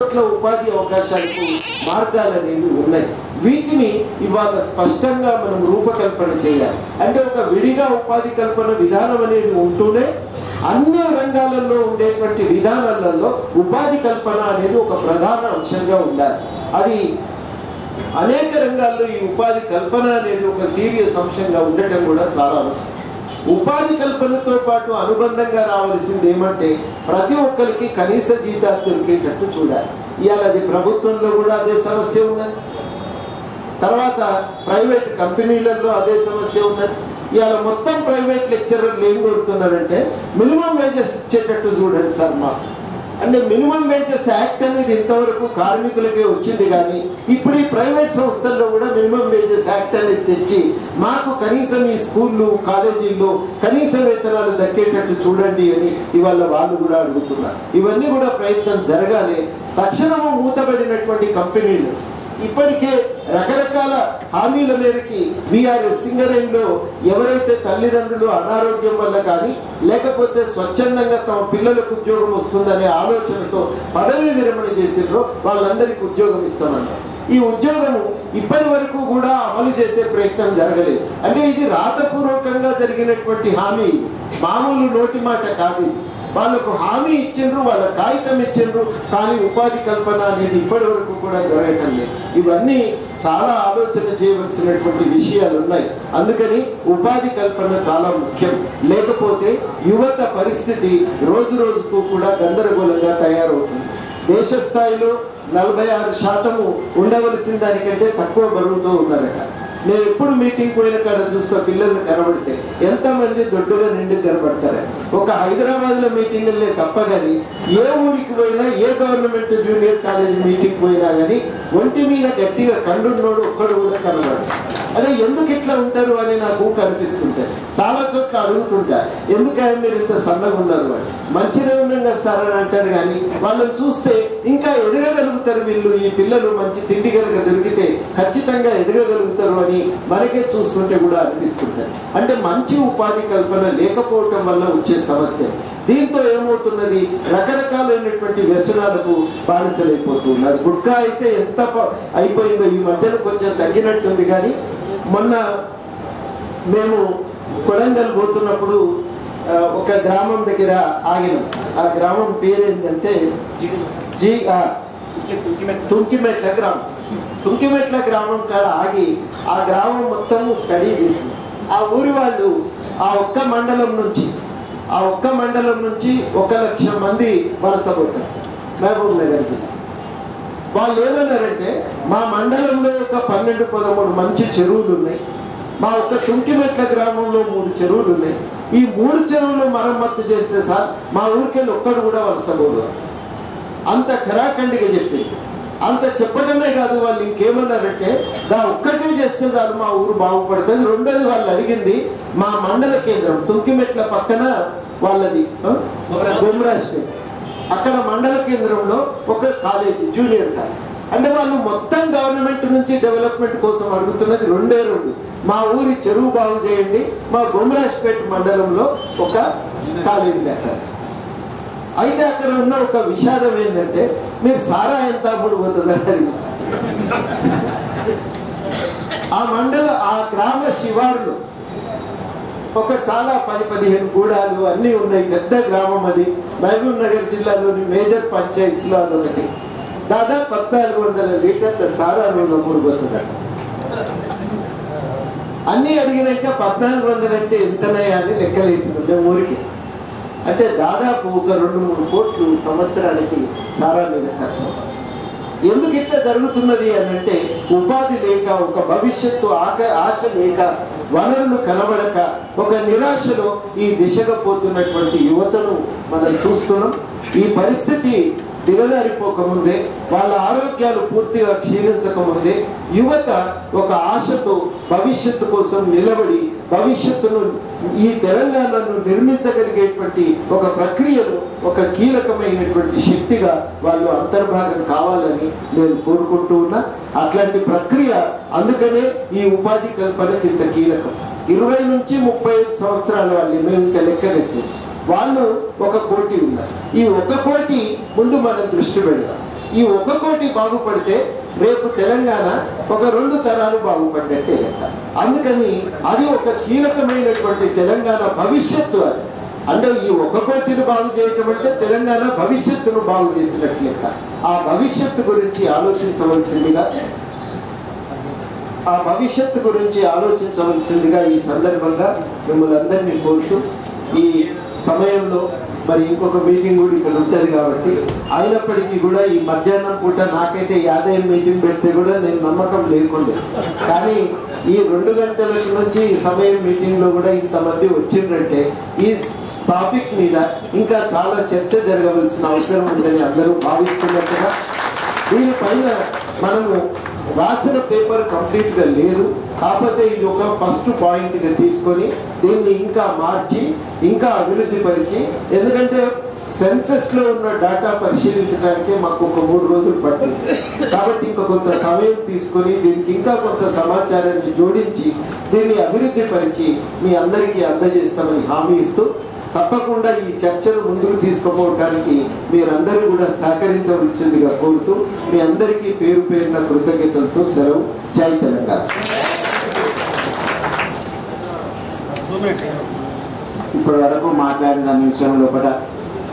ఉపాధి అవకాశాలకు మార్గాలు అనేవి ఉన్నాయి. వీటిని ఇవాళ స్పష్టంగా మనం రూపకల్పన చేయాలి. అంటే ఒక విడిగా ఉపాధి కల్పన విధానం అనేది ఉంటూనే అన్ని రంగాలలో ఉండేటువంటి విధానాలలో ఉపాధి కల్పన అనేది ఒక ప్రధాన అంశంగా ఉండాలి. అది అనేక రంగాల్లో ఈ ఉపాధి కల్పన అనేది ఒక సీరియస్ అంశంగా ఉండటం కూడా చాలా అవసరం. ఉపాధి కల్పనతో పాటు అనుబంధంగా రావాల్సింది ఏమంటే ప్రతి ఒక్కరికి కనీస జీతాలు దొరికేటట్టు చూడాలి. ఇవాళ అది ప్రభుత్వంలో కూడా అదే సమస్య ఉన్నది, తర్వాత ప్రైవేట్ కంపెనీలలో అదే సమస్య ఉన్నది. ఇవాళ మొత్తం ప్రైవేట్ లెక్చరర్లు ఏం కోరుతున్నారంటే మినిమం వేజెస్ ఇచ్చేటట్టు చూడండి సార్. అంటే మినిమం వేజెస్ యాక్ట్ అనేది ఇంతవరకు కార్మికులకే వచ్చింది, కానీ ఇప్పుడు ఈ ప్రైవేట్ సంస్థల్లో కూడా మినిమం వేజెస్ యాక్ట్ అనేది తెచ్చి మాకు కనీసం ఈ స్కూళ్ళు కాలేజీల్లో కనీస వేతనాలు దక్కేటట్టు చూడండి అని ఇవాళ వాళ్ళు కూడా అడుగుతున్నారు. ఇవన్నీ కూడా ప్రయత్నం జరగాలి. తక్షణము మూతబడినటువంటి కంపెనీలు ఇప్పటికే రకరకాల హామీల మేరకి వీఆర్ఎస్ సింగరేణిలో ఎవరైతే తల్లిదండ్రులు అనారోగ్యం వల్ల కానీ లేకపోతే స్వచ్ఛందంగా తమ పిల్లలకు ఉద్యోగం వస్తుందనే ఆలోచనతో పదవీ విరమణ చేసిర్రో వాళ్ళందరికీ ఉద్యోగం ఇస్తామన్నారు. ఈ ఉద్యోగము ఇప్పటి వరకు కూడా అమలు చేసే ప్రయత్నం జరగలేదు. అంటే ఇది రాతపూర్వకంగా జరిగినటువంటి హామీ, మామూలు నోటి మాట కాదు. వాళ్ళకు హామీ ఇచ్చిండ్రు, వాళ్ళ కాగితం ఇచ్చిండ్రు, కానీ ఉపాధి కల్పన అనేది ఇప్పటి వరకు కూడా జరగటం లేదు. ఇవన్నీ చాలా ఆలోచన చేయవలసినటువంటి విషయాలు ఉన్నాయి. అందుకని ఉపాధి కల్పన చాలా ముఖ్యం. లేకపోతే యువత పరిస్థితి రోజు రోజుకు కూడా గందరగోళంగా తయారవుతుంది. దేశ స్థాయిలో 46% ఉండవలసిన దానికంటే తక్కువ బరువుతో ఉన్నారట. నేను ఎప్పుడు మీటింగ్ పోయిన కాడ చూస్తా పిల్లల్ని కనబడితే ఎంతమంది దొడ్డుగా నిండి కనబడతారు. ఒక హైదరాబాద్లో మీటింగులనే తప్ప కానీ ఏ ఊరికి పోయినా ఏ గవర్నమెంట్ జూనియర్ కాలేజ్ మీటింగ్ పోయినా కానీ ఒంటి మీద గట్టిగా కండున్నోడు ఒక్కడు కూడా కనబడతారు. అంటే ఎందుకు ఇట్లా ఉంటారు అని నాకు కనిపిస్తుంటాయి. చాలా చోట్ల అడుగుతుంటారు, ఎందుకని మీరు ఇంత సన్నగా ఉన్నారు వాళ్ళు. మంచిగా ఉన్నాం కదా సార్ అని అంటారు, కానీ వాళ్ళని చూస్తే ఇంకా ఎదగగలుగుతారు వీళ్ళు. ఈ పిల్లలు మంచి తిండి కనుక దొరికితే ఖచ్చితంగా ఎదగగలుగుతారు అని మనకే చూస్తుంటే కూడా అనిపిస్తుంటాయి. అంటే మంచి ఉపాధి కల్పన లేకపోవటం వల్ల వచ్చే సమస్య. దీంతో ఏమవుతున్నది, రకరకాలైనటువంటి వ్యసనాలకు బానిసలైపోతున్నారు. గుట్కా అయితే ఎంత అయిపోయిందో ఈ మధ్యన కొంచెం తగ్గినట్టుంది. కానీ మొన్న మేము కొడంగల్ పోతున్నప్పుడు ఒక గ్రామం దగ్గర ఆగినాం. ఆ గ్రామం పేరేంటంటే తుంకిమెట్ల గ్రామం. తుంకిమెట్ల గ్రామం కాడ ఆగి ఆ గ్రామం మొత్తము స్టడీ చేసింది. ఆ ఊరి వాళ్ళు ఆ ఒక్క మండలం నుంచి 1,00,000 మంది వలస పోతారు సార్ మహబూబ్ నగర్ జిల్లా. వాళ్ళు ఏమన్నారంటే మా మండలంలో ఒక 12-13 మంచి చెరువులు ఉన్నాయి, మా ఒక్క తుంకిమెట్ల గ్రామంలో 3 చెరువులు ఉన్నాయి. ఈ 3 చెరువులు మరమ్మత్తు చేస్తే సార్ మా ఊరికెళ్ళి ఒక్కడు కూడా వలస పోదు. అంత ఖరాఖండిగా చెప్పింది. అంత చెప్పడమే కాదు, వాళ్ళు ఇంకేమన్నారంటే ఒక్కటే చేస్తే చాలు మా ఊరు బాగుపడుతుంది. రెండోది వాళ్ళు అడిగింది మా మండల కేంద్రం తుంకిమెట్ల పక్కన వాళ్ళది గుమ్రాజ్పేట, అక్కడ మండల కేంద్రంలో ఒక కాలేజీ జూనియర్ కాలేజ్. అంటే వాళ్ళు మొత్తం గవర్నమెంట్ నుంచి డెవలప్మెంట్ కోసం అడుగుతున్నది 2 మా ఊరి చెరువు బాగు చేయండి, మా గుమ్రాజ్పేట మండలంలో ఒక కాలేజీ పెట్టాలి. అయితే అక్కడ ఉన్న ఒక విషాదం ఏంటంటే మీరు సారా ఎంత అప్పుడు పోతుందని అడిగి ఆ గ్రామ శివారులో ఒక చాలా 10-15 గూడాలు అన్నీ ఉన్నాయి. పెద్ద గ్రామం అది. మహబూబ్ నగర్ జిల్లాలోని మేజర్ పంచాయత్స్లో అదొకటి. దాదాపు 1,400 లీటర్ల సారా రోజు అమ్ముడుపోతుంది. అన్నీ అడిగినాక 1,400 అంటే ఎంతనయ్యా అని లెక్కలేసింది ఊరికి. అంటే దాదాపు ఒక 2-3 కోట్లు సంవత్సరానికి సారా మీద ఖర్చు. ఎందుకు ఇట్లా జరుగుతున్నది అని అంటే ఉపాధి లేక, ఒక భవిష్యత్తు ఆశ లేక, వనరులు కనబడక, ఒక నిరాశలో ఈ దిశగా పోతున్నటువంటి యువతను మనం చూస్తున్నాం. ఈ పరిస్థితి దిగజారిపోకముందే, వాళ్ళ ఆరోగ్యాలు పూర్తిగా క్షీణించకముందే యువత ఒక ఆశతో భవిష్యత్తు కోసం నిలబడి భవిష్యత్తును ఈ తెలంగాణను నిర్మించగలిగేటువంటి ఒక ప్రక్రియలో ఒక కీలకమైనటువంటి శక్తిగా వాళ్ళు అంతర్భాగం కావాలని నేను కోరుకుంటూ ఉన్నా. అట్లాంటి ప్రక్రియ అందుకనే ఈ ఉపాధి కల్పనకి ఇంత కీలకం. 20 నుంచి 35 సంవత్సరాల వాళ్ళు మేము ఇంకా లెక్కగట్టి వాళ్ళు 1 కోటి ఉన్నారు. ఈ 1 కోటి ముందు మనం దృష్టి పెడదాం. ఈ 1 కోటి బాగుపడితే రేపు తెలంగాణ ఒక 2 తరాలు బాగుపడినట్టే లెక్క. అందుకని అది ఒక కీలకమైనటువంటి తెలంగాణ భవిష్యత్తు. అది అంటే ఈ 1 కోటిని బాగు చేయటం అంటే తెలంగాణ భవిష్యత్తును బాగు చేసినట్లు లెక్క. ఆ భవిష్యత్తు గురించి ఆలోచించవలసిందిగా ఈ సందర్భంగా మిమ్మల్ని అందరినీ కోరుతూ, ఈ సమయంలో మరి ఇంకొక మీటింగ్ కూడా ఇక్కడ ఉంటుంది కాబట్టి, అయినప్పటికీ కూడా ఈ మధ్యాహ్నం పూట నాకైతే యాదయ్య మీటింగ్ పెడితే కూడా నేను నమ్మకం లేకుండా, కానీ ఈ 2 గంటల నుంచి ఈ సమయం మీటింగ్లో కూడా ఇంతమంది వచ్చిందంటే ఈ టాపిక్ మీద ఇంకా చాలా చర్చ జరగవలసిన అవసరం ఉందని అందరూ భావిస్తున్నట్టుగా, దీనిపైన మనము రాసిన పేపర్ కంప్లీట్గా లేదు, కాకపోతే ఇది ఒక ఫస్ట్ పాయింట్గా తీసుకొని దీన్ని ఇంకా మార్చి ఇంకా అభివృద్ధి పరిచి, ఎందుకంటే సెన్సస్లో ఉన్న డేటా పరిశీలించడానికి మాకు ఒక 3 రోజులు పట్టింది. కాబట్టి ఇంకా కొంత సమయం తీసుకొని దీనికి ఇంకా కొంత సమాచారాన్ని జోడించి దీన్ని అభివృద్ధి పరిచి మీ అందరికీ అందజేస్తామని హామీ ఇస్తూ, తప్పకుండా ఈ చర్చను ముందుకు తీసుకుపోవడానికి మీరందరూ కూడా సహకరించవలసిందిగా కోరుతూ, మీ అందరికీ పేరు పేరున కృతజ్ఞతలతో సెలవు. జై తెలంగాణ. ఇప్పటి వరకు మాట్లాడిన విషయం లోపల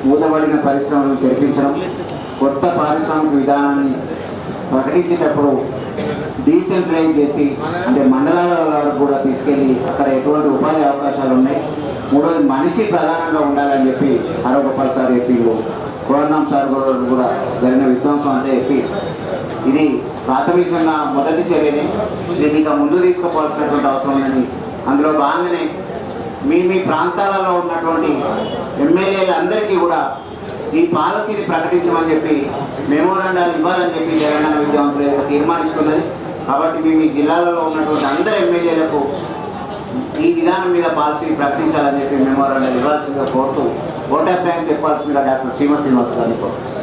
మూతబడిన పరిశ్రమలను తెరిపించడం, కొత్త పారిశ్రామిక విధానాన్ని ప్రకటించేటప్పుడు డీసెంట్రలైజ్ చేసి అంటే మండలాల వరకు కూడా తీసుకెళ్ళి అక్కడ ఎటువంటి ఉపాధి అవకాశాలు ఉన్నాయి, 3వది మనిషి ప్రధానంగా ఉండాలని చెప్పి హరగోపాల్ సార్ చెప్పి, కోరణం సార్ కూడా జరిగిన విధ్వంసం అంతా చెప్పి, ఇది ప్రాథమికంగా మొదటి చర్యని, దీన్ని ఇంకా ముందు తీసుకుపోవాల్సినటువంటి అవసరం ఉందని, అందులో భాగంగానే మీ ప్రాంతాలలో ఉన్నటువంటి ఎమ్మెల్యేలందరికీ కూడా ఈ పాలసీని ప్రకటించమని చెప్పి మెమోరాండాలు ఇవ్వాలని చెప్పి తెలంగాణ విద్యావంతులు తీర్మానిస్తున్నది. కాబట్టి మీ జిల్లాలలో ఉన్నటువంటి అందరు ఎమ్మెల్యేలకు ఈ విధానం మీద పాలసీ ప్రకటించాలని చెప్పి మెమోరాండాలు ఇవ్వాల్సిందిగా కోరుతూ ఓట్ ఆఫ్ థ్యాంక్స్ చెప్పాల్సిందిగా డాక్టర్ శ్రీనివాస్ గారిని కోరుతున్నాను.